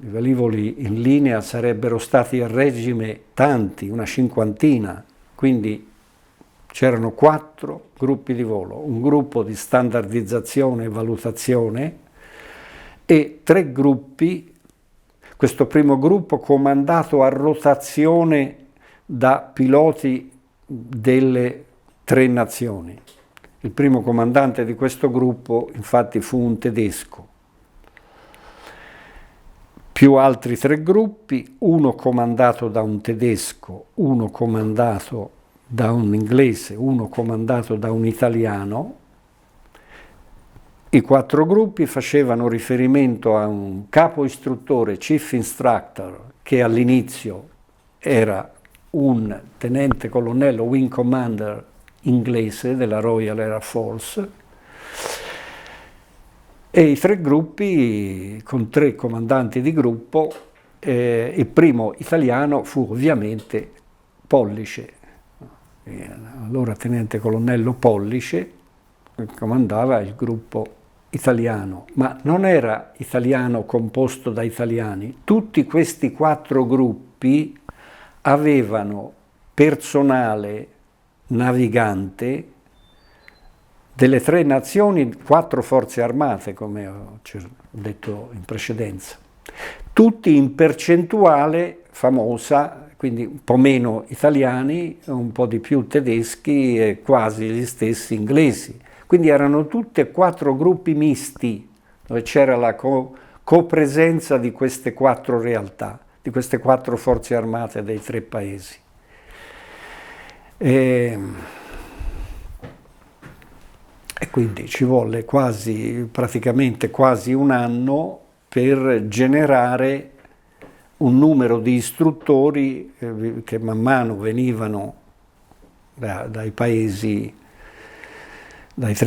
I velivoli in linea sarebbero stati a regime tanti, una cinquantina, quindi c'erano 4 gruppi di volo, un gruppo di standardizzazione e valutazione e 3 gruppi, questo primo gruppo comandato a rotazione da piloti delle 3 nazioni. Il primo comandante di questo gruppo infatti fu un tedesco, più altri 3 gruppi, uno comandato da un tedesco, uno comandato da un inglese, uno comandato da un italiano. I 4 gruppi facevano riferimento a un capo istruttore, chief instructor, che all'inizio era un tenente colonnello, wing commander inglese della Royal Air Force, e i 3 gruppi con 3 comandanti di gruppo. Il primo italiano fu ovviamente Pollice, allora tenente colonnello Pollice, che comandava il gruppo italiano, ma non era italiano composto da italiani. Tutti questi 4 gruppi avevano personale navigante delle 3 nazioni, 4 forze armate, come ho detto in precedenza, tutti in percentuale famosa, quindi un po' meno italiani, un po' di più tedeschi e quasi gli stessi inglesi. Quindi erano tutti e 4 gruppi misti, dove c'era la copresenza di queste 4 realtà, di queste 4 forze armate dei 3 paesi. E quindi ci volle praticamente quasi un anno per generare un numero di istruttori che man mano venivano dai 3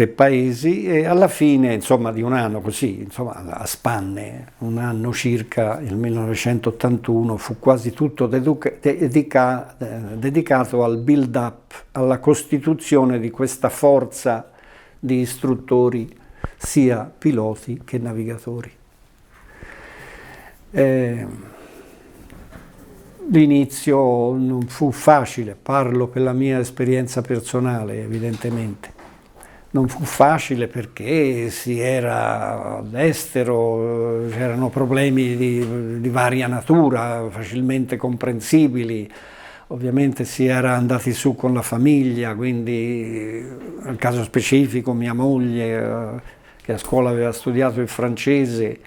paesi, e alla fine, insomma, di un anno così, insomma, a spanne, un anno circa, il 1981, fu quasi tutto dedicato al build-up, alla costituzione di questa forza di istruttori, sia piloti che navigatori. L'inizio non fu facile, parlo per la mia esperienza personale, evidentemente. Non fu facile perché si era all'estero, c'erano problemi di varia natura, facilmente comprensibili. Ovviamente si era andati su con la famiglia, quindi nel caso specifico mia moglie, che a scuola aveva studiato il francese,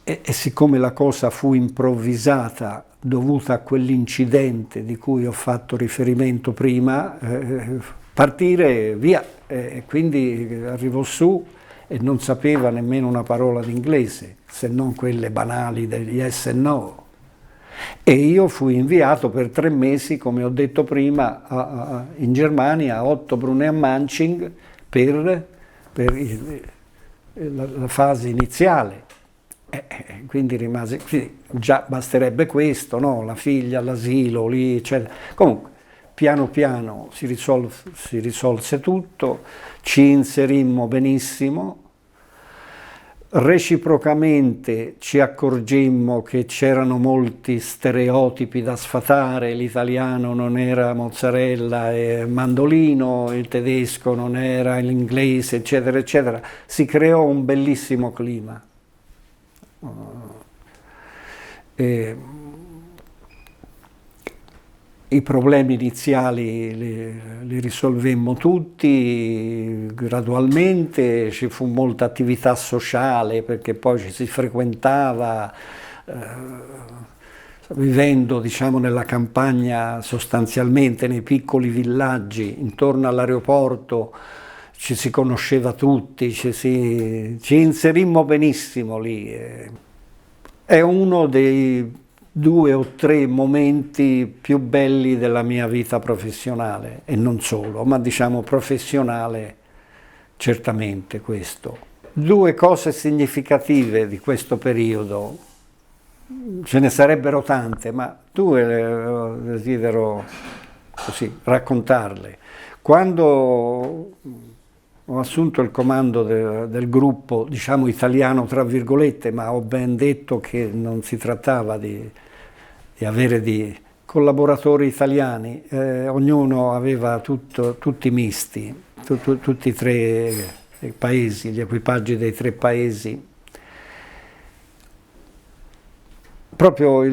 e siccome la cosa fu improvvisata dovuta a quell'incidente di cui ho fatto riferimento prima, partire via, quindi arrivò su e non sapeva nemmeno una parola d'inglese, se non quelle banali degli yes e no. E io fui inviato per 3 mesi, come ho detto prima, in Germania, a Ottobrunn e a Manching, per la fase iniziale. Quindi rimase, già basterebbe questo, no? La figlia all'asilo, lì, eccetera. Comunque, piano piano si risolse tutto, ci inserimmo benissimo, reciprocamente ci accorgemmo che c'erano molti stereotipi da sfatare, l'italiano non era mozzarella e mandolino, il tedesco non era l'inglese, eccetera, eccetera. Si creò un bellissimo clima. I problemi iniziali li risolvemmo tutti gradualmente, ci fu molta attività sociale perché poi ci si frequentava, vivendo, diciamo, nella campagna, sostanzialmente nei piccoli villaggi intorno all'aeroporto. Ci si conosceva tutti, ci inserimmo benissimo lì. È uno dei 2 o 3 momenti più belli della mia vita professionale, e non solo, ma diciamo professionale, certamente questo. 2 cose significative di questo periodo, ce ne sarebbero tante, ma 2 desidero così raccontarle. Quando ho assunto il comando del gruppo, diciamo italiano tra virgolette, ma ho ben detto che non si trattava di avere collaboratori italiani, ognuno aveva tutti misti, tutti e tre i paesi, gli equipaggi dei tre paesi. Proprio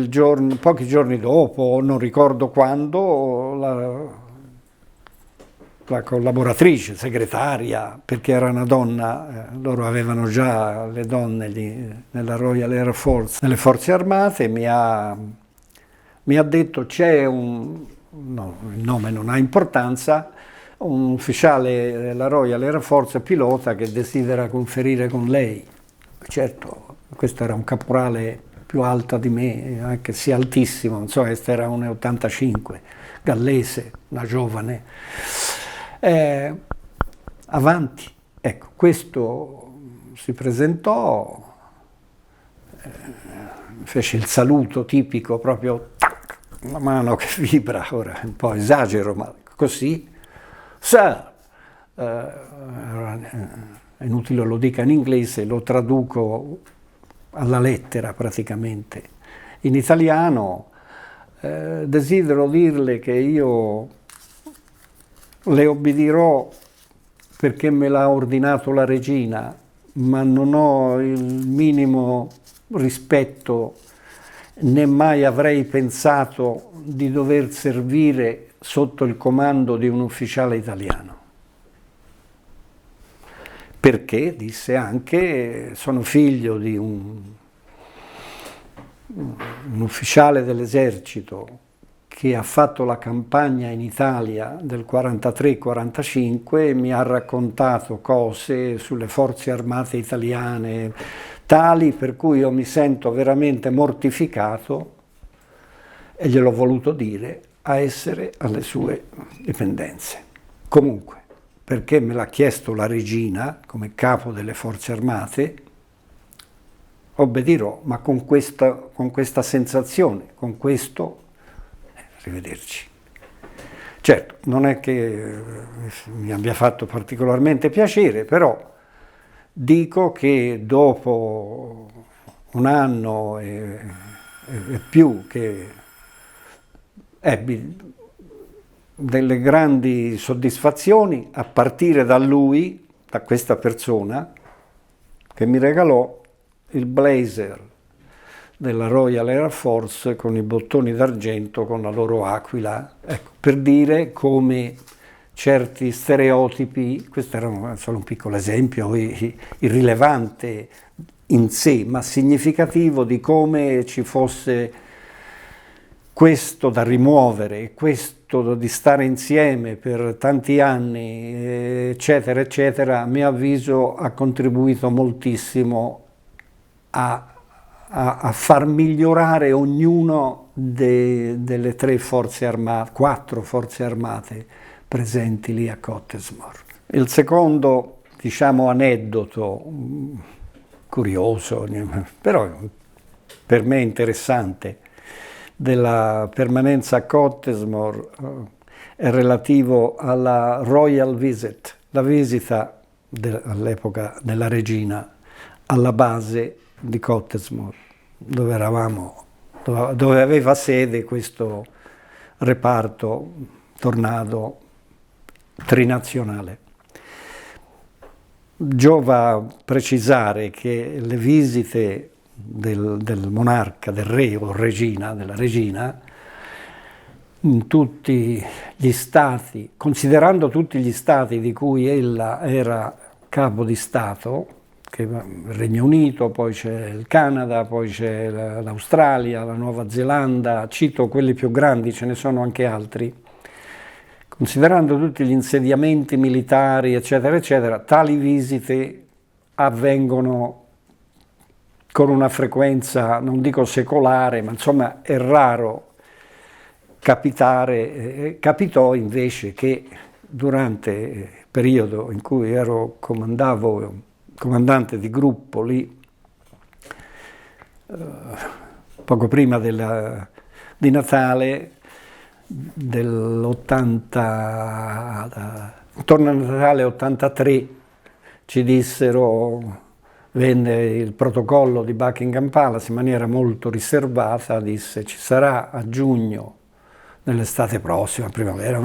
pochi giorni dopo, non ricordo quando, la collaboratrice, segretaria, perché era una donna, loro avevano già le donne nella Royal Air Force, nelle forze armate, mi ha detto c'è no, il nome non ha importanza, un ufficiale della Royal Air Force pilota che desidera conferire con lei. Certo, questo era un caporale più alto di me, anche se altissimo, non so, questo era 1,85, gallese, una giovane. Avanti, ecco, questo si presentò, fece il saluto tipico, proprio tac, una mano che vibra, ora un po' esagero, ma così, sir, è inutile lo dica in inglese, lo traduco alla lettera praticamente. In italiano, desidero dirle che io le obbedirò perché me l'ha ordinato la regina, ma non ho il minimo rispetto, né mai avrei pensato di dover servire sotto il comando di un ufficiale italiano. Perché, disse anche, sono figlio di un ufficiale dell'esercito che ha fatto la campagna in Italia del 43-45 e mi ha raccontato cose sulle forze armate italiane tali per cui io mi sento veramente mortificato, e gliel'ho voluto dire, a essere alle sue dipendenze. Comunque, perché me l'ha chiesto la regina come capo delle forze armate, obbedirò, ma con questa sensazione, con questo, arrivederci. Certo, non è che mi abbia fatto particolarmente piacere, però dico che dopo un anno e più che ebbi delle grandi soddisfazioni a partire da lui, da questa persona, che mi regalò il blazer della Royal Air Force con i bottoni d'argento con la loro aquila, ecco, per dire come certi stereotipi, questo era solo un piccolo esempio irrilevante in sé, ma significativo di come ci fosse questo da rimuovere, questo di stare insieme per tanti anni, eccetera, eccetera. A mio avviso ha contribuito moltissimo a far migliorare ognuno delle quattro forze armate presenti lì a Cottesmore. Il secondo, diciamo, aneddoto curioso, però per me interessante, della permanenza a Cottesmore è relativo alla Royal Visit, la visita all'epoca della regina alla base di Cottesmore, dove aveva sede questo reparto Tornado trinazionale. Giova precisare che le visite del monarca, del re o regina, della regina, in tutti gli stati, considerando tutti gli stati di cui ella era capo di Stato, che il Regno Unito, poi c'è il Canada, poi c'è l'Australia, la Nuova Zelanda, cito quelli più grandi, ce ne sono anche altri, considerando tutti gli insediamenti militari, eccetera, eccetera, tali visite avvengono con una frequenza, non dico secolare, ma insomma è raro capitare. Capitò invece che durante il periodo in cui ero comandante di gruppo lì, poco prima di Natale intorno a Natale 83, ci dissero, venne il protocollo di Buckingham Palace in maniera molto riservata, disse ci sarà a giugno, nell'estate prossima, primavera,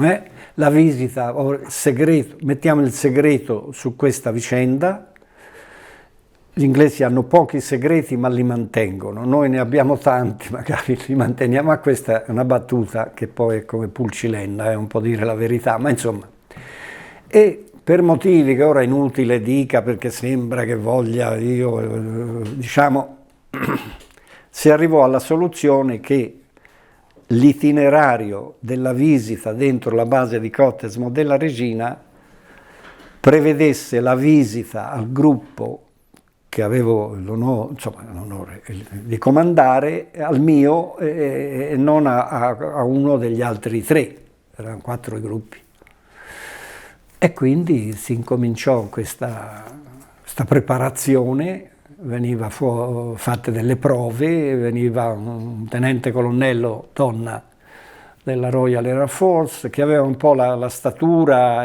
la visita, segreto, mettiamo il segreto su questa vicenda. Gli inglesi hanno pochi segreti ma li mantengono, noi ne abbiamo tanti, magari li manteniamo, ma questa è una battuta che poi è come Pulcilenna, è un po' dire la verità, ma insomma. E per motivi che ora è inutile dica, perché sembra che voglia, diciamo, si arrivò alla soluzione che l'itinerario della visita dentro la base di Cottesmore della Regina prevedesse la visita al gruppo che avevo l'onore di comandare, al mio e non a uno degli altri 3, erano 4 i gruppi. E quindi si incominciò questa preparazione, veniva fatte delle prove, veniva un tenente colonnello donna della Royal Air Force che aveva un po' la statura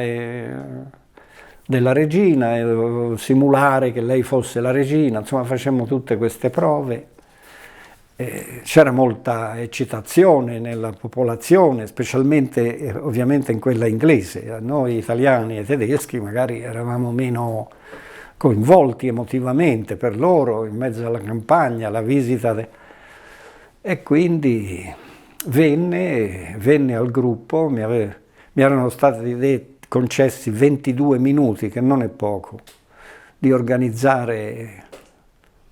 della regina, e dovevo simulare che lei fosse la regina, insomma facemmo tutte queste prove. C'era molta eccitazione nella popolazione, specialmente ovviamente in quella inglese. Noi italiani e tedeschi magari eravamo meno coinvolti emotivamente, per loro in mezzo alla campagna, la visita. E quindi venne al gruppo, mi erano stati concessi 22 minuti, che non è poco, di organizzare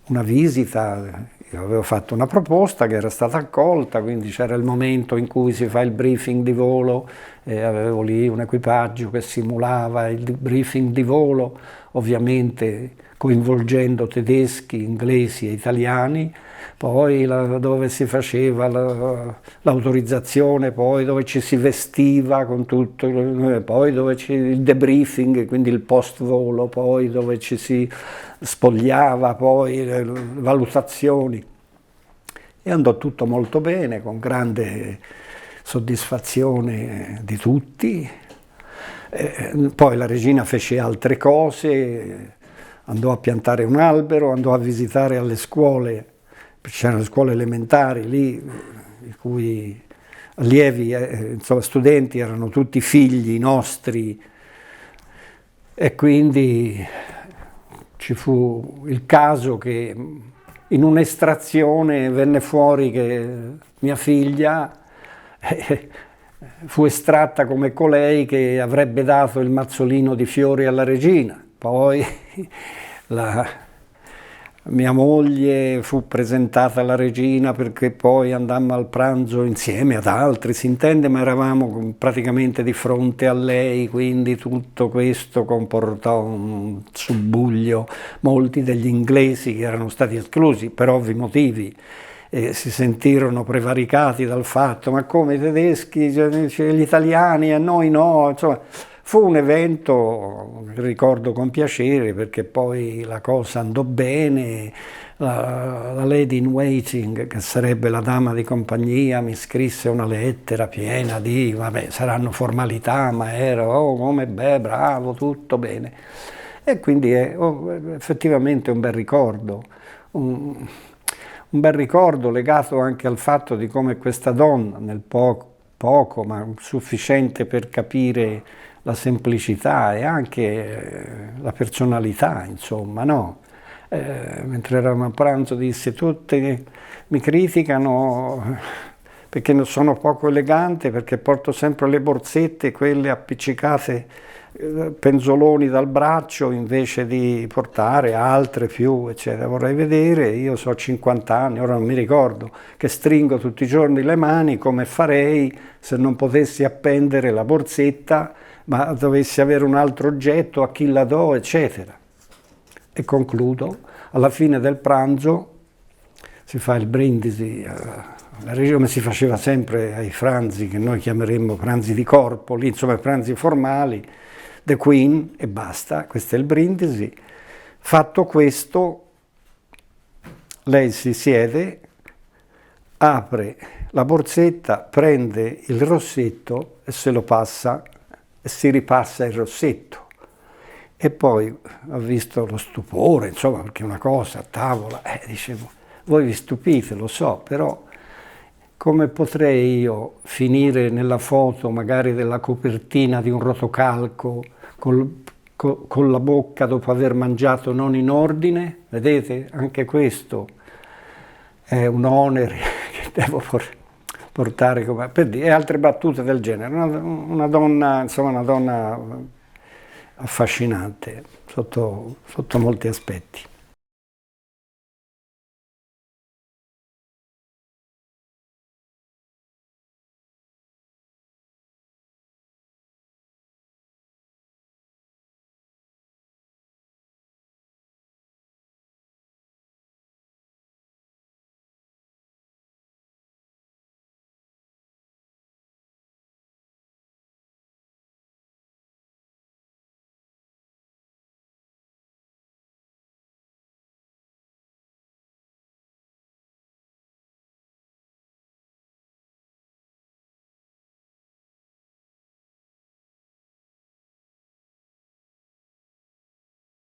una visita. Io avevo fatto una proposta che era stata accolta, quindi c'era il momento in cui si fa il briefing di volo, avevo lì un equipaggio che simulava il briefing di volo, ovviamente coinvolgendo tedeschi, inglesi e italiani, poi dove si faceva l'autorizzazione, poi dove ci si vestiva con tutto, poi dove c'è il debriefing, quindi il post volo, poi dove ci si spogliava, poi le valutazioni. E andò tutto molto bene, con grande soddisfazione di tutti. Poi la regina fece altre cose, andò a piantare un albero, andò a visitare alle scuole, c'erano le scuole elementari lì, i cui allievi, insomma, studenti erano tutti figli nostri, e quindi ci fu il caso che in un'estrazione venne fuori che mia figlia fu estratta come colei che avrebbe dato il mazzolino di fiori alla regina. Poi mia moglie fu presentata alla regina, perché poi andammo al pranzo insieme ad altri, si intende, ma eravamo praticamente di fronte a lei, quindi tutto questo comportò un subbuglio. Molti degli inglesi, che erano stati esclusi per ovvi motivi, si sentirono prevaricati dal fatto: ma come i tedeschi, gli italiani e noi no, insomma. Fu un evento che ricordo con piacere, perché poi la cosa andò bene. La lady in waiting, che sarebbe la dama di compagnia, mi scrisse una lettera piena di, vabbè, saranno formalità, ma era, come bravo, tutto bene. E quindi è effettivamente un bel ricordo, un bel ricordo legato anche al fatto di come questa donna, nel poco ma sufficiente per capire la semplicità e anche la personalità, insomma, no? Mentre eravamo a pranzo disse: tutti mi criticano perché sono poco elegante, perché porto sempre le borsette, quelle appiccicate, penzoloni dal braccio, invece di portare altre più, eccetera. Vorrei vedere, io so 50 anni, ora non mi ricordo, che stringo tutti i giorni le mani, come farei se non potessi appendere la borsetta, ma dovessi avere un altro oggetto, a chi la do, eccetera. E concludo, alla fine del pranzo si fa il brindisi, come si faceva sempre ai pranzi, che noi chiameremmo pranzi di corpo, lì insomma pranzi formali, The Queen, e basta, questo è il brindisi. Fatto questo, lei si siede, apre la borsetta, prende il rossetto e se lo passa, e si ripassa il rossetto, E poi ho visto lo stupore, insomma, perché una cosa a tavola, dicevo, voi vi stupite, lo so, però come potrei io finire nella foto magari della copertina di un rotocalco con la bocca dopo aver mangiato non in ordine? Vedete? Anche questo è un onere che devo portare come... Per dire, e altre battute del genere. Una donna, insomma, una donna affascinante sotto molti aspetti.